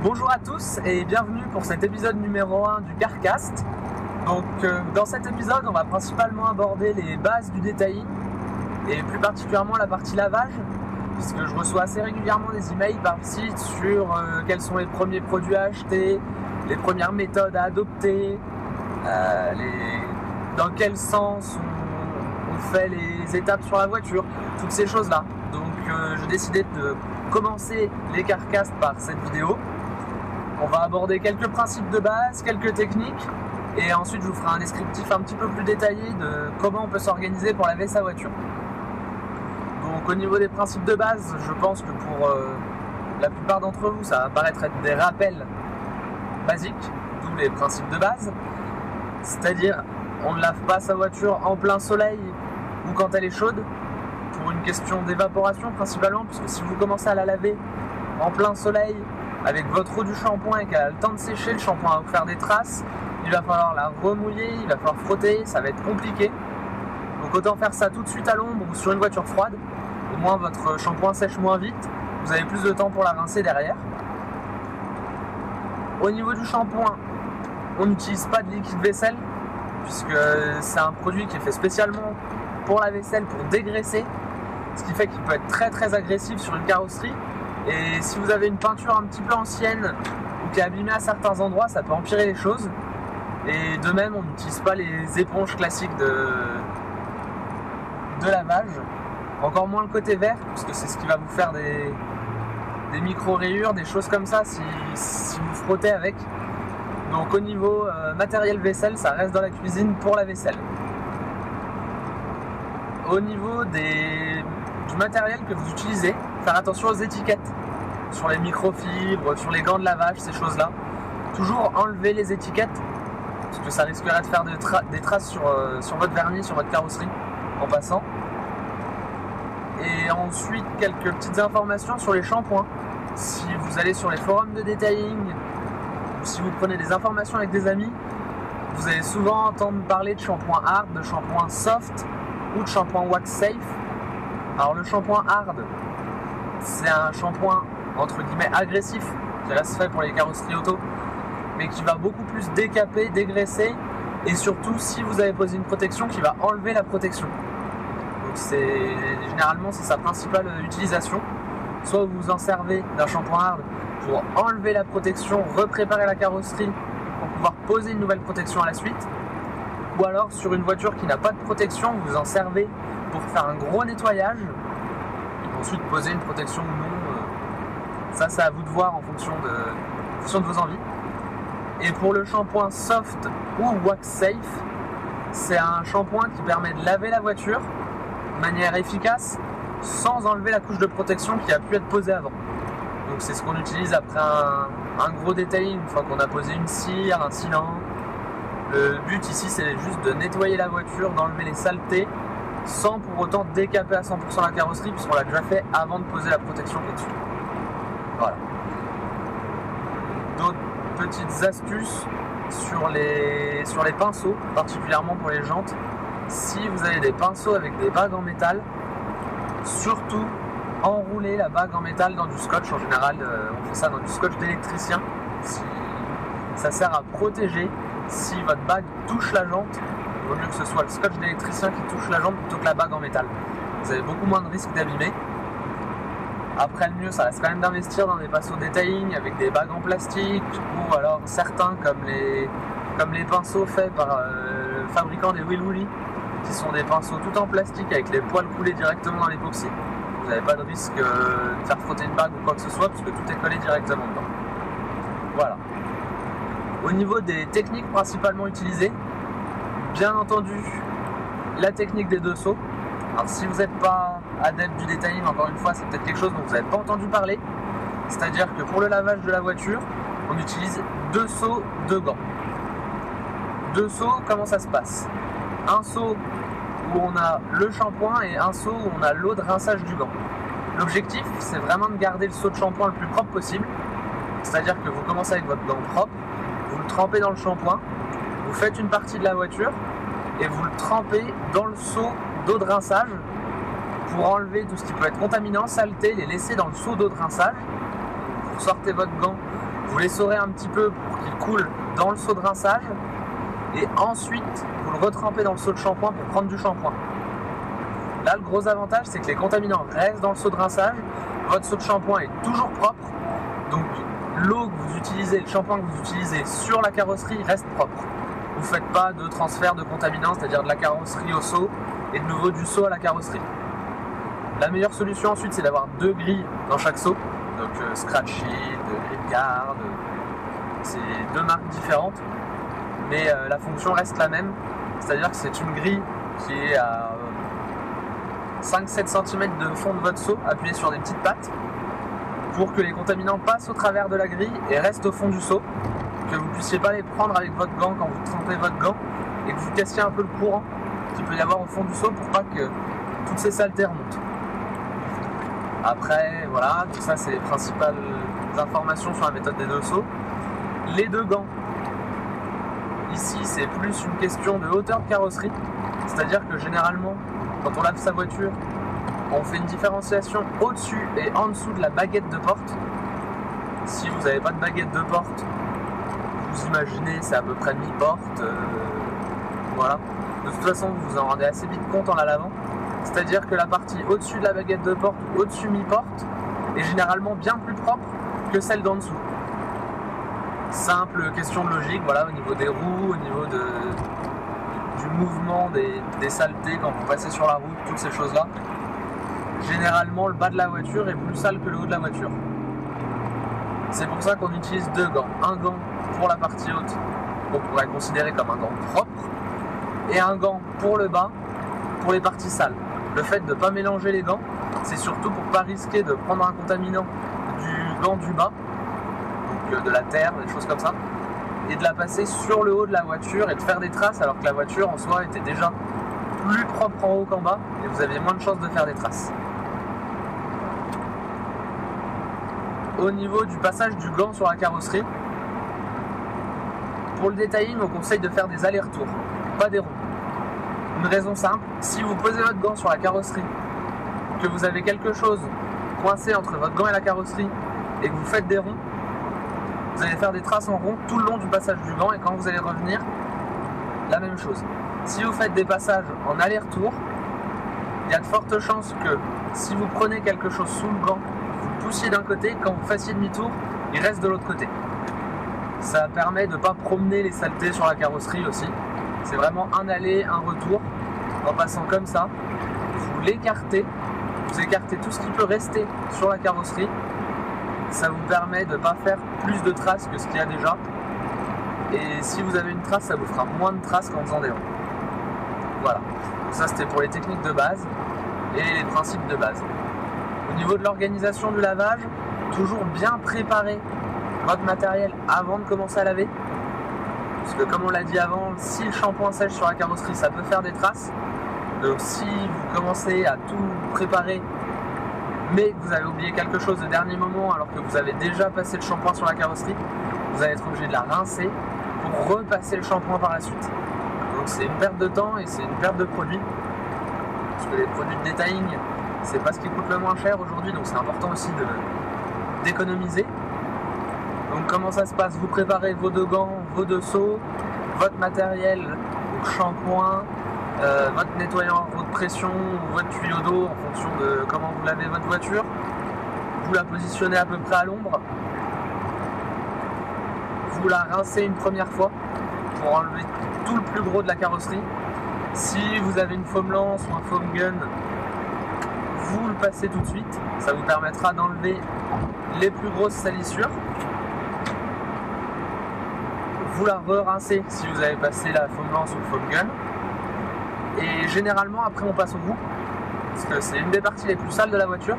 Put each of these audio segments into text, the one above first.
Bonjour à tous et bienvenue pour cet épisode numéro 1 du Carcast. Donc dans cet épisode, on va principalement aborder les bases du detailing et plus particulièrement la partie lavage, puisque je reçois assez régulièrement des emails par site sur quels sont les premiers produits à acheter, les premières méthodes à adopter, dans quel sens on fait les étapes sur la voiture, toutes ces choses-là. Donc j'ai décidé de commencer les Carcasts par cette vidéo. On va aborder quelques principes de base, quelques techniques, et ensuite je vous ferai un descriptif un petit peu plus détaillé de comment on peut s'organiser pour laver sa voiture. Donc au niveau des principes de base, je pense que pour la plupart d'entre vous, ça va paraître être des rappels basiques, d'où les principes de base. C'est-à-dire, on ne lave pas sa voiture en plein soleil ou quand elle est chaude, pour une question d'évaporation principalement, puisque si vous commencez à la laver en plein soleil, avec votre eau du shampoing et qu'elle a le temps de sécher, le shampoing va vous faire des traces, il va falloir la remouiller, il va falloir frotter, ça va être compliqué. Donc autant faire ça tout de suite à l'ombre ou sur une voiture froide, au moins votre shampoing sèche moins vite, vous avez plus de temps pour la rincer derrière. Au niveau du shampoing, on n'utilise pas de liquide vaisselle, puisque c'est un produit qui est fait spécialement pour la vaisselle, pour dégraisser, ce qui fait qu'il peut être très très agressif sur une carrosserie. Et si vous avez une peinture un petit peu ancienne ou qui est abîmée à certains endroits, ça peut empirer les choses. Et de même, on n'utilise pas les éponges classiques de lavage. Encore moins le côté vert, parce que c'est ce qui va vous faire des micro-rayures, des choses comme ça si vous frottez avec. Donc au niveau matériel vaisselle, ça reste dans la cuisine pour la vaisselle. Au niveau du matériel que vous utilisez, faire attention aux étiquettes sur les microfibres, sur les gants de lavage, ces choses-là. Toujours enlever les étiquettes, parce que ça risquerait de faire des traces sur votre vernis, sur votre carrosserie en passant. Et ensuite, quelques petites informations sur les shampoings. Si vous allez sur les forums de detailing, ou si vous prenez des informations avec des amis, vous allez souvent entendre parler de shampoing hard, de shampoing soft ou de shampoing wax safe. Alors le shampoing hard, c'est un shampoing entre guillemets agressif qui reste fait pour les carrosseries auto, mais qui va beaucoup plus décaper, dégraisser, et surtout si vous avez posé une protection qui va enlever la protection. Donc généralement c'est sa principale utilisation. Soit vous vous en servez d'un shampoing hard pour enlever la protection, repréparer la carrosserie pour pouvoir poser une nouvelle protection à la suite, ou alors sur une voiture qui n'a pas de protection, vous en servez pour faire un gros nettoyage, et ensuite poser une protection ou non. Ça c'est à vous de voir en fonction de vos envies. Et pour le shampoing soft ou wax safe, c'est un shampoing qui permet de laver la voiture de manière efficace sans enlever la couche de protection qui a pu être posée avant. Donc c'est ce qu'on utilise après un gros detailing, une fois qu'on a posé une cire, un sealant. Le but ici c'est juste de nettoyer la voiture, d'enlever les saletés sans pour autant décaper à 100% la carrosserie, puisqu'on l'a déjà fait avant de poser la protection qui est dessus. Voilà. D'autres petites astuces sur les pinceaux, particulièrement pour les jantes. Si vous avez des pinceaux avec des bagues en métal, surtout enrouler la bague en métal dans du scotch. En général, on fait ça dans du scotch d'électricien. Ça sert à protéger. Si votre bague touche la jante, il vaut mieux que ce soit le scotch d'électricien qui touche la jante plutôt que la bague en métal. Vous avez beaucoup moins de risques d'abîmer. Après, le mieux, ça reste quand même d'investir dans des pinceaux detailing avec des bagues en plastique, ou alors certains comme les pinceaux faits par le fabricant des Will Woolly, qui sont des pinceaux tout en plastique avec les poils coulés directement dans l'époxy. Vous n'avez pas de risque de faire frotter une bague ou quoi que ce soit, puisque tout est collé directement dedans. Voilà. Au niveau des techniques principalement utilisées, bien entendu, la technique des deux sauts. Alors si vous n'êtes pas adepte du detailing, encore une fois, c'est peut-être quelque chose dont vous n'avez pas entendu parler. C'est-à-dire que pour le lavage de la voiture, on utilise 2 seaux, 2 gants. 2 seaux, comment ça se passe? Un seau où on a le shampoing et un seau où on a l'eau de rinçage du gant. L'objectif, c'est vraiment de garder le seau de shampoing le plus propre possible. C'est-à-dire que vous commencez avec votre gant propre, vous le trempez dans le shampoing, vous faites une partie de la voiture et vous le trempez dans le seau d'eau de rinçage pour enlever tout ce qui peut être contaminant, saleté, les laisser dans le seau d'eau de rinçage. Vous sortez votre gant, Vous l'essorez un petit peu pour qu'il coule dans le seau de rinçage et ensuite vous le retrempez dans le seau de shampoing pour prendre du shampoing. Là, le gros avantage, c'est que les contaminants restent dans le seau de rinçage, votre seau de shampoing est toujours propre, donc l'eau que vous utilisez, le shampoing que vous utilisez sur la carrosserie reste propre. Vous ne faites pas de transfert de contaminants, c'est-à-dire de la carrosserie au seau et de nouveau du seau à la carrosserie. La meilleure solution ensuite, c'est d'avoir 2 grilles dans chaque seau, donc Scratchy, Gripguard, c'est 2 marques différentes, mais la fonction reste la même, c'est-à-dire que c'est une grille qui est à 5-7 cm de fond de votre seau, appuyé sur des petites pattes, pour que les contaminants passent au travers de la grille et restent au fond du seau, que vous ne puissiez pas les prendre avec votre gant quand vous trempez votre gant, et que vous cassiez un peu le courant qu'il peut y avoir au fond du seau pour pas que toutes ces saletés remontent. Après, voilà, tout ça c'est les principales informations sur la méthode des 2 seaux. Les 2 gants, ici c'est plus une question de hauteur de carrosserie, c'est-à-dire que généralement, quand on lave sa voiture, on fait une différenciation au-dessus et en dessous de la baguette de porte. Si vous n'avez pas de baguette de porte, vous imaginez, c'est à peu près mi-porte. Voilà. De toute façon, vous vous en rendez assez vite compte en la lavant. C'est-à-dire que la partie au-dessus de la baguette de porte, au-dessus mi-porte, est généralement bien plus propre que celle d'en dessous. Simple question de logique, voilà, au niveau des roues, au niveau du mouvement des saletés quand vous passez sur la route, toutes ces choses-là. Généralement, le bas de la voiture est plus sale que le haut de la voiture. C'est pour ça qu'on utilise 2 gants. Un gant pour la partie haute, qu'on pourrait considérer comme un gant propre, et un gant pour le bas, pour les parties sales. Le fait de ne pas mélanger les gants, c'est surtout pour ne pas risquer de prendre un contaminant du gant du bas, donc de la terre, des choses comme ça, et de la passer sur le haut de la voiture et de faire des traces alors que la voiture en soi était déjà plus propre en haut qu'en bas et vous aviez moins de chances de faire des traces. Au niveau du passage du gant sur la carrosserie, pour le detailing, on conseille de faire des allers-retours, pas des ronds. Une raison simple, si vous posez votre gant sur la carrosserie, que vous avez quelque chose coincé entre votre gant et la carrosserie et que vous faites des ronds, vous allez faire des traces en rond tout le long du passage du gant et quand vous allez revenir, la même chose. Si vous faites des passages en aller-retour, il y a de fortes chances que si vous prenez quelque chose sous le gant, vous le poussiez d'un côté, quand vous fassiez demi-tour, il reste de l'autre côté. Ça permet de ne pas promener les saletés sur la carrosserie aussi. C'est vraiment un aller, un retour. En passant comme ça, vous l'écartez, vous écartez tout ce qui peut rester sur la carrosserie. Ça vous permet de ne pas faire plus de traces que ce qu'il y a déjà. Et si vous avez une trace, ça vous fera moins de traces qu'en faisant des ronds. Voilà. Ça c'était pour les techniques de base et les principes de base. Au niveau de l'organisation du lavage, toujours bien préparer votre matériel avant de commencer à laver. Parce que comme on l'a dit avant, si le shampoing sèche sur la carrosserie, ça peut faire des traces. Donc si vous commencez à tout préparer, mais que vous avez oublié quelque chose de dernier moment alors que vous avez déjà passé le shampoing sur la carrosserie, vous allez être obligé de la rincer pour repasser le shampoing par la suite. Donc c'est une perte de temps et c'est une perte de produits. Parce que les produits de detailing, c'est pas ce qui coûte le moins cher aujourd'hui, donc c'est important aussi d'économiser. Donc comment ça se passe? Vous préparez vos 2 gants, vos 2 seaux, votre matériel, donc shampoing, votre nettoyant à haute pression ou votre tuyau d'eau en fonction de comment vous lavez votre voiture. Vous la positionnez à peu près à l'ombre. Vous la rincez une première fois pour enlever tout le plus gros de la carrosserie. Si vous avez une foam lance ou un foam gun, vous le passez tout de suite. Ça vous permettra d'enlever les plus grosses salissures. Vous la re-rincez si vous avez passé la foam lance ou le foam gun. Et généralement après on passe au bout, parce que c'est une des parties les plus sales de la voiture.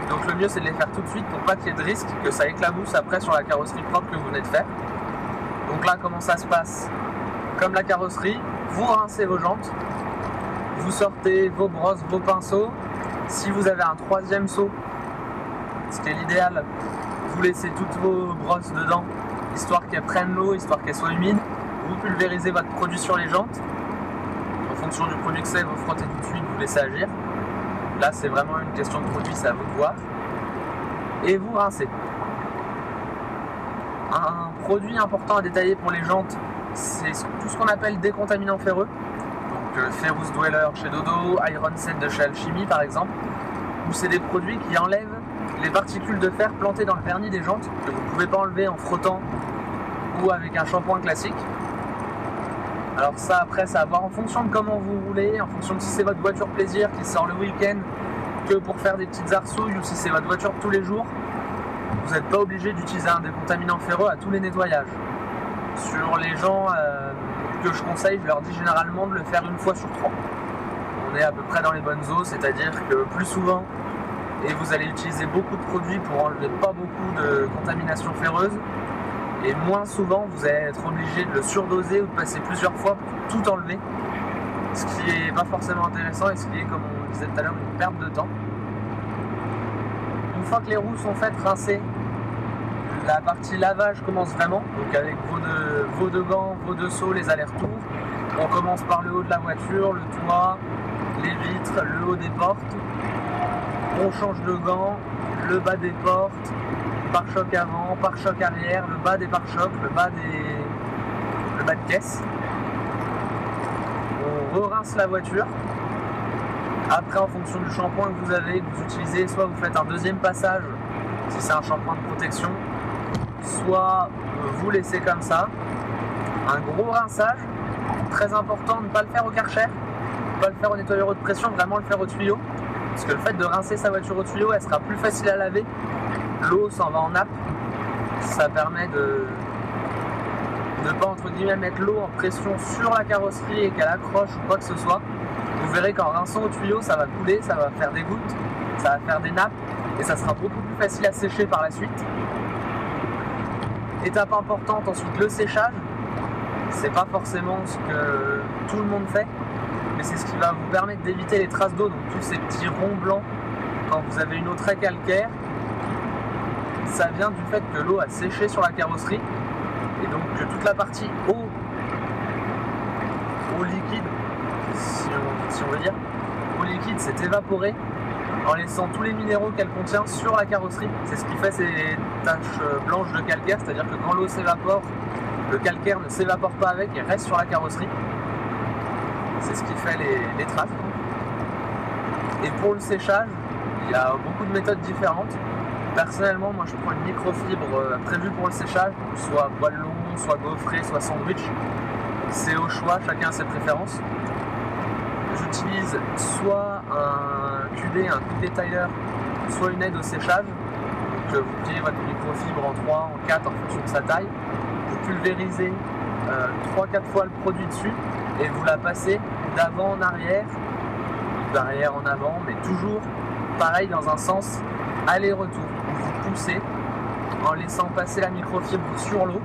Donc le mieux c'est de les faire tout de suite pour pas qu'il y ait de risque que ça éclabousse après sur la carrosserie propre que vous venez de faire. Donc là comment ça se passe? Comme la carrosserie, vous rincez vos jantes, vous sortez vos brosses, vos pinceaux. Si vous avez un 3e seau, ce qui est l'idéal, vous laissez toutes vos brosses dedans, histoire qu'elles prennent l'eau, histoire qu'elles soient humides. Vous pulvérisez votre produit sur les jantes. En fonction du produit que c'est, vous frottez tout de suite, vous laissez agir. Là c'est vraiment une question de produit, c'est à vous de voir. Et vous rincez. Un produit important à détailler pour les jantes, c'est tout ce qu'on appelle décontaminants ferreux. Donc Ferrous Dweller chez Dodo, Iron Set de chez Alchemy par exemple, où c'est des produits qui enlèvent les particules de fer plantées dans le vernis des jantes, que vous ne pouvez pas enlever en frottant ou avec un shampoing classique. Alors ça après, ça va voir en fonction de comment vous roulez, en fonction de si c'est votre voiture plaisir qui sort le week-end que pour faire des petites arsouilles, ou si c'est votre voiture de tous les jours. Vous n'êtes pas obligé d'utiliser un décontaminant ferreux à tous les nettoyages. Sur les gens que je conseille, je leur dis généralement de le faire une fois sur 3. On est à peu près dans les bonnes eaux, c'est-à-dire que plus souvent, et vous allez utiliser beaucoup de produits pour enlever pas beaucoup de contamination ferreuse, et moins souvent, vous allez être obligé de le surdoser ou de passer plusieurs fois pour tout enlever, ce qui est pas forcément intéressant et ce qui est, comme on disait tout à l'heure, une perte de temps. Une fois que les roues sont faites rincer, la partie lavage commence vraiment, donc avec vos deux gants, vos deux seaux, les allers-retours. On commence par le haut de la voiture, le toit, les vitres, le haut des portes. On change de gants, le bas des portes, pare-choc avant, pare-choc arrière, le bas des pare-chocs, le bas de caisse. On re-rince la voiture. Après, en fonction du shampoing que vous avez, que vous utilisez, soit vous faites un deuxième passage, si c'est un shampoing de protection, soit vous laissez comme ça. Un gros rinçage, très important de ne pas le faire au Karcher, ne pas le faire au nettoyeur haute pression, vraiment le faire au tuyau. Parce que le fait de rincer sa voiture au tuyau, elle sera plus facile à laver. L'eau s'en va en nappe. Ça permet de ne pas, entre guillemets, mettre l'eau en pression sur la carrosserie et qu'elle accroche ou quoi que ce soit. Vous verrez qu'en rinçant au tuyau, ça va couler, ça va faire des gouttes, ça va faire des nappes et ça sera beaucoup plus facile à sécher par la suite. Étape importante ensuite, le séchage. C'est pas forcément ce que tout le monde fait, mais c'est ce qui va vous permettre d'éviter les traces d'eau, donc tous ces petits ronds blancs quand vous avez une eau très calcaire. Ça vient du fait que l'eau a séché sur la carrosserie et donc que toute la partie eau liquide, si on veut dire, eau liquide s'est évaporée en laissant tous les minéraux qu'elle contient sur la carrosserie. C'est ce qui fait ces taches blanches de calcaire, c'est-à-dire que quand l'eau s'évapore, le calcaire ne s'évapore pas avec et reste sur la carrosserie. C'est ce qui fait les traces. Et pour le séchage, il y a beaucoup de méthodes différentes. Personnellement, moi je prends une microfibre prévue pour le séchage, donc soit poêle long, soit gaufré, soit sandwich. C'est au choix, chacun a ses préférences. J'utilise soit un QD, un quick detailer, soit une aide au séchage. Donc vous pliez votre microfibre en 3, en 4 en fonction de sa taille. Vous pulvérisez 3-4 fois le produit dessus et vous la passez d'avant en arrière, d'arrière en avant, mais toujours pareil dans un sens aller-retour. Vous poussez en laissant passer la microfibre sur l'eau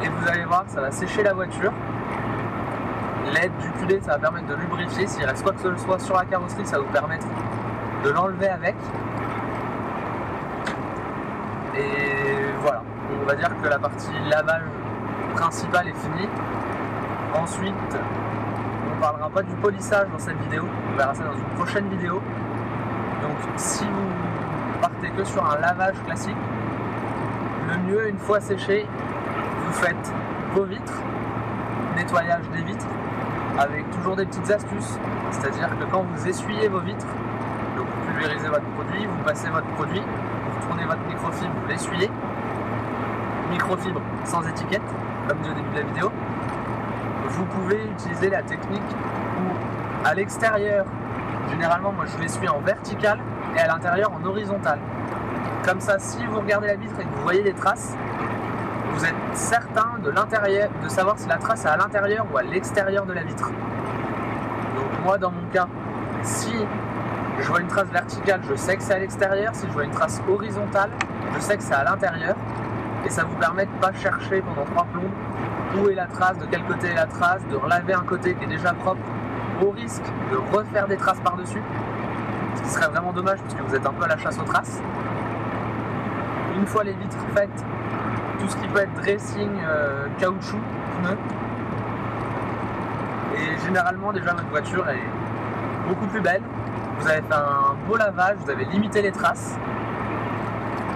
et vous allez voir que ça va sécher la voiture. L'aide du QD, ça va permettre de lubrifier. S'il reste quoi que ce soit sur la carrosserie, ça va vous permettre de l'enlever avec. Et voilà, on va dire que la partie lavage principale est finie. Ensuite, on ne parlera pas du polissage dans cette vidéo, on verra ça dans une prochaine vidéo. Donc si vous partez que sur un lavage classique, le mieux, une fois séché, vous faites vos vitres, nettoyage des vitres, avec toujours des petites astuces. C'est-à-dire que quand vous essuyez vos vitres, donc vous pulvérisez votre produit, vous passez votre produit, vous retournez votre microfibre, vous l'essuyez. Microfibre sans étiquette, comme dit au début de la vidéo. Vous pouvez utiliser la technique où à l'extérieur, généralement moi je l'essuie en vertical et à l'intérieur en horizontal. Comme ça, si vous regardez la vitre et que vous voyez des traces, vous êtes certain de l'intérieur, de savoir si la trace est à l'intérieur ou à l'extérieur de la vitre. Donc moi dans mon cas, si je vois une trace verticale, je sais que c'est à l'extérieur. Si je vois une trace horizontale, je sais que c'est à l'intérieur. Et ça vous permet de ne pas chercher pendant 3 plombes où est la trace, de quel côté est la trace, de relaver un côté qui est déjà propre, au risque de refaire des traces par-dessus, ce qui serait vraiment dommage parce que vous êtes un peu à la chasse aux traces. Une fois les vitres faites, tout ce qui peut être dressing, caoutchouc, pneus, et généralement déjà votre voiture est beaucoup plus belle. Vous avez fait un beau lavage, vous avez limité les traces.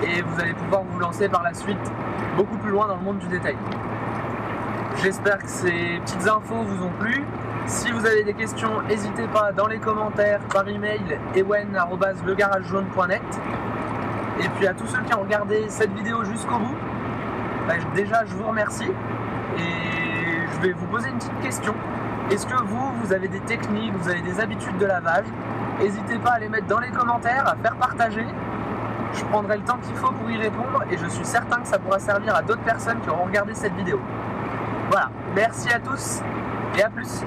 et vous allez pouvoir vous lancer par la suite beaucoup plus loin dans le monde du détail. J'espère que ces petites infos vous ont plu. Si vous avez des questions, n'hésitez pas dans les commentaires, par email, ewen@legaragejaune.net. Et puis à tous ceux qui ont regardé cette vidéo jusqu'au bout, déjà je vous remercie et je vais vous poser une petite question. Est-ce que vous avez des techniques, vous avez des habitudes de lavage? N'hésitez pas à les mettre dans les commentaires, à faire partager. Je prendrai le temps qu'il faut pour y répondre et je suis certain que ça pourra servir à d'autres personnes qui auront regardé cette vidéo. Voilà, merci à tous et à plus.